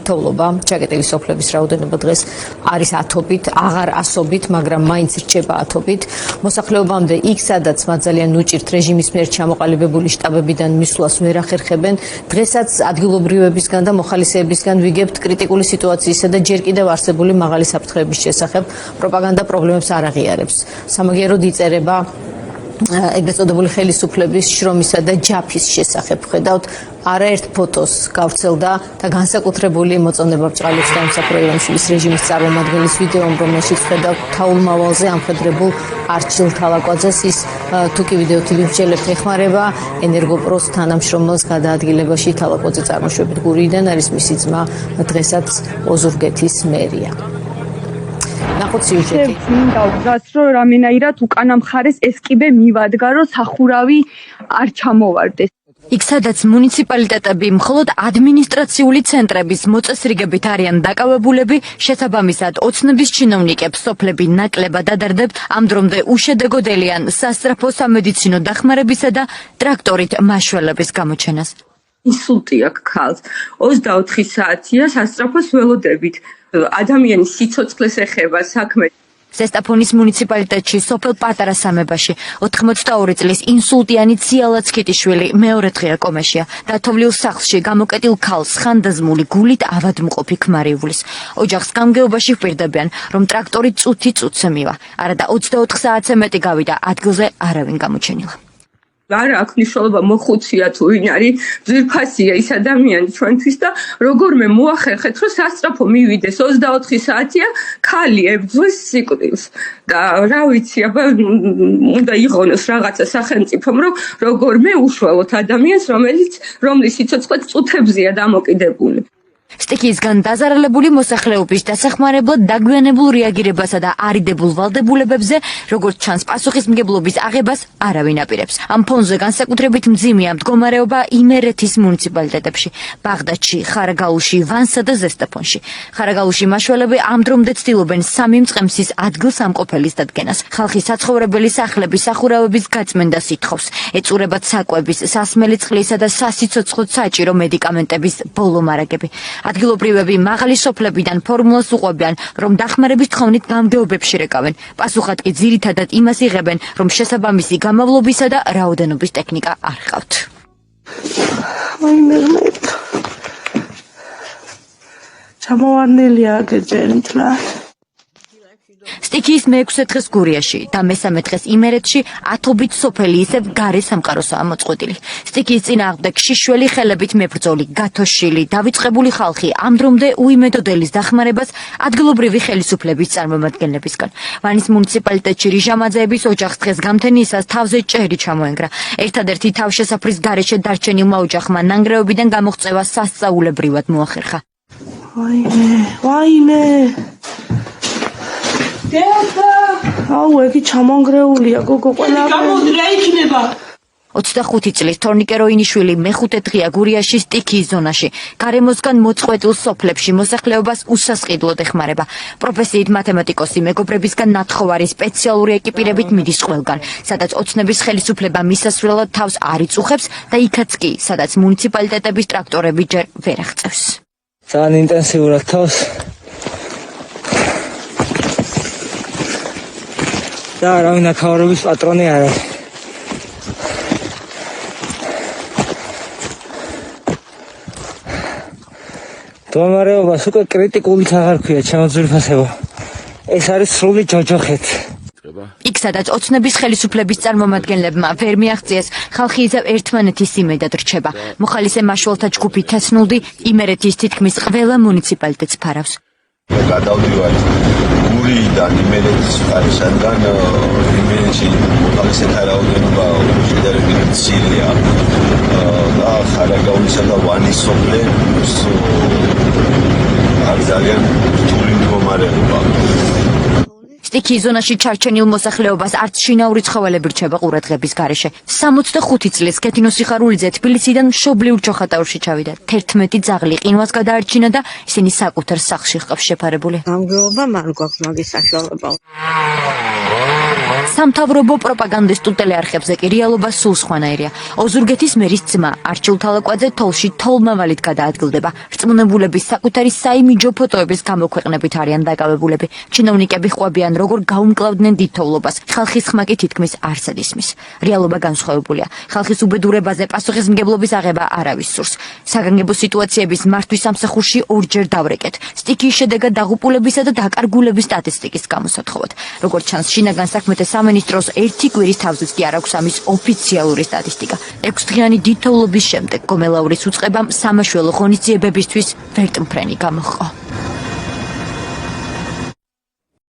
მმართველობა ჩაკეტილი სოფლების რაოდენობა დღეს არის 10-ობით, აღარ 100-ობით, მაგრამ მაინც რჩება 10-ობით. მოსახლეობამდე იქ, სადაც მათ ძალიან უჭირთ რეჟიმის მიერ ჩამოყალიბებული შტაბებიდან მისვლას ვერ ახერხებენ. დღესაც ადგილობრივებისგან და მოხალისეებისგან ვიგებთ კრიტიკული სიტუაციისა და ჯერ კიდევ არსებული მაღალი საფრთხეების შესახებ პროპაგანდა პრობლემებს არ აღიარებს. სამაგიეროდ იწერება ეგრეთ წოდებული ხელისუფლების შრომისა და ჯაფის შესახებ. ხედავთ, არაერთ ფოტოს გავრცელდა და განსაკუთრებული მოწონება ბრწყალებს დაიმსახურა ივანიშვილის რეჟიმის წარმომადგენლის ვიდეომ, რომელშიც ხედავთ თაულ-მავალზე ამხედრებულ არჩილ თალაკვაძეს. ის თუ კი ვიდეოთი ვიმსჯელებთ ეხმარება ენერგოპროს თანამშრომელს გადაადგილებაში. თალაკვაძე წარმოშობით გურიიდან არის, მისი ძმა დღესაც ოზურგეთის მერია. ნახოთ სიუჟეტი. მინდა ვთქვათ, რომ რამენაირად უკანა მხარეს ეს კიბე მივადგა, რომ სახურავი არ ჩამოვარდეს. იქ სადაც მუნიციპალიტეტები მხოლოდ ადმინისტრაციული ცენტრების მოწესრიგებით არიან დაკავებულები, შესაბამისად ოცნების ჩინოვნიკებს სოფლები ნაკლებად ადარდებთ, ამ დრომდე უშედეგოდელიან სასწრაფო სამედიცინო დახმარებისა და ტრაქტორით მაშველების გამოჩენას. ინსულტი აქვს ქალს. 24 საათია სასწრაფოს ველოდებით. ადამიანის სიცოცხლეს ეხება საქმე. ზესტაფონის მუნიციპალიტეტში სოფელ პატარა სამებაში 82 წლის ინსულტიანი ციალა ცქიტიშვილი მეორე დღეა კომაშია. დათოვლილ სახლში გამოკეტილ ქალს ხანდაზმული გულით ავადმყოფი ქმარი უვლის. ოჯახს გამგეობაში ჰპირდებიან, რომ ტრაქტორი წუთი-წუთზე მივა. არადა 24 საათზე მეტი გავიდა, ადგილზე არავინ გამოჩენილა. არა აქვს მნიშვნელობა მოხუცია თუ ვინ არის, ძვირფასია ის ადამიანი ჩვენთვის და როგორმე მოახერხეთ, რომ სასწრაფო მივიდეს 24 საათია, ქალი ებრძვის სიკვდილს. და რა ვიცი, აბა უნდა იყონოს რაღაცა სახელმწიფომ, რომ როგორმე უშუალოდ ადამიანს, რომლის სიცოცხლე წუთებზეა დამოკიდებული. სტიქიისგან დაზარალებული მოსახლეობის დასახმარებლად დაგვიანებულ რეაგირებასა და არიდებულ ვალდებულებებზე, როგორც ჩანს, პასუხისმგებლობის აღებას არავინ აპირებს. ამ ფონზე განსაკუთრებით მძიმეა მდგომარეობა იმერეთის მუნიციპალიტეტებში, ბაღდადში, ხარაგაულში, ვანსა და ზესტაფონში. ხარაგაულში მაშველები ამ დრომდე ცდილობენ სამი მწყემსის ადგილსამყოფელის დადგენას. ხალხი საცხოვრებელი სახლების სახურავების გაწმენდას ითხოვს. ეწურებათ საკვების, სასმელი წყლისა და სასიცოცხლო საჭირო მედიკამენტების ბოლო მარაგები. ადგილობრივები მაღალი სოფლებიდან ფორმულას უყვებიან, რომ დახმარების თხოვნით გამგეობებში რეკავენ. პასუხად კი ძირითადად იმას იღებენ, რომ შესაბამისი გამავლობისა და რაოდენობის ტექნიკა არ ჰყავთ. ჩამოვარდნილია გეძენით რა. სტიქიის მე-6 დღეს გურიაში და მე-3 დღეს იმერეთში 10-ობით სოფელი ისევ გარე სამყაროსაა მოწყვეტილი. სტიქიის წინააღმდეგ შიშველი ხელებით მებრძოლი, გათოშილი, დავიწყებული ხალხი ამ დრომდე უიმედოდელის დახმარებას ადგილობრივი ხელისუფლების წარმომადგენლებისგან. ვანის მუნიციპალიტეტში რიჟამაძეების ოჯახს დღეს გამთენიისას თავზე ჭერი ჩამოენგრა. ერთადერთი თავშესაფრის გარეშე დარჩენილმა ოჯახმა ნანგრევებიდან გამოღწევა სასწაულებრივად მოახერხა. ვაიმე აუ იგი ჩამონგრეულია გოგო ყველა გამოდი რა იქნება 25 წლის თორნიკე როინიშვილი მე-5 დღეა გურიაში სტიქიის ზონაში. გარემოსგან მოწყვეტილ სოფლებში მოსახლეობას უსასყიდლოდ ეხმარება. პროფესიით მათემატიკოსი მეგობრებისგან ნათხოვარი სპეციალური ეკიპირებით მიდის ყველგან, სადაც ოცნების ხელისუფლება მისასვლელად თავს არ იწუხებს და იქაც კი, სადაც მუნიციპალიტეტების ტრაქტორები ჯერ ვერ აღწევს. ძალიან ინტენსიურად თავს და არავინ აქაურობის პატრონი არ არის. მდგომარეობას უკვე კრიტიკულიც აღარ ქვია ჩემო ძვირფასებო. ეს არის სრული ჯოჯოხეთ. იქ სადაც ოცნების ხელისუფლების წარმომადგენლებმა ვერ მიაღწიეს, ხალხი ისევ ერთმანეთის იმედად რჩება. მოხალისე მაშველთა ჯგუფი თესნულდი იმერეთის თითქმის ყველა მუნიციპალიტეტს ფარავს. გადავდივარ გურიიდან იმერეთის მხარესგან იმერეთში მოხალისეთა რაოდენობა შედარებით მცირეა და ხარაგაულისა და ვანის სოფლებს არის ძალიან რთული მდგომარეობა. სტიქიის ზონაში ჩარჩენილ მოსახლეობას არც შინაური ცხოველები რჩება ყურადღების გარეშე. 65 წლის გეთინო სიხარულიძე თბილისიდან მშობლიურ ჩოხატაურში ჩავიდა. 11 ძაღლი ყინვას გადაარჩინა და ისინი საკუთარ სახლში ჰყავს შეფარებული. გამგეობა მან გვაქვს მაგის საშუალება. სამთავრობო პროპაგანდისტულ ტელეარხებზე კი რეალობა სულ სხვანაირია. ოზურგეთის მერის ძმა არჩილ თალაკვაძე თოლში თოლმავალით გადაადგილდება. რწმუნებულების საკუთარი საიმიჯო ფოტოების გამოქვეყნებით არიან დაკავებულები. ჩინოვნიკები ხვებიან, როგორ გაუმკლავდნენ დიდ თოვლობას. ხალხის ხმა კი თითქმის არსად ისმის. რეალობა განსხვავებულია. ხალხის უბედურებაზე პასუხისმგებლობის აღება არავის სურს. საგანგებო სიტუაციების მართვის სამსახურში ორჯერ დავრეკეთ. სტიქიის შედეგად დაღუპულებისა და დაკარგულების სტატისტიკის გამოსათხოვად. როგორც ჩანს, შინაგან საქმეთა სამინისტროს ერთი კვირის თავზეც კი არ აქვს ამის ოფიციალური სტატისტიკა. 6 დღიანი დიდ თოვლობის შემდეგ გომელაურის უწყებამ სამაშველო ღონისძიებებისთვის ვერტმფრენი გამოჰყო.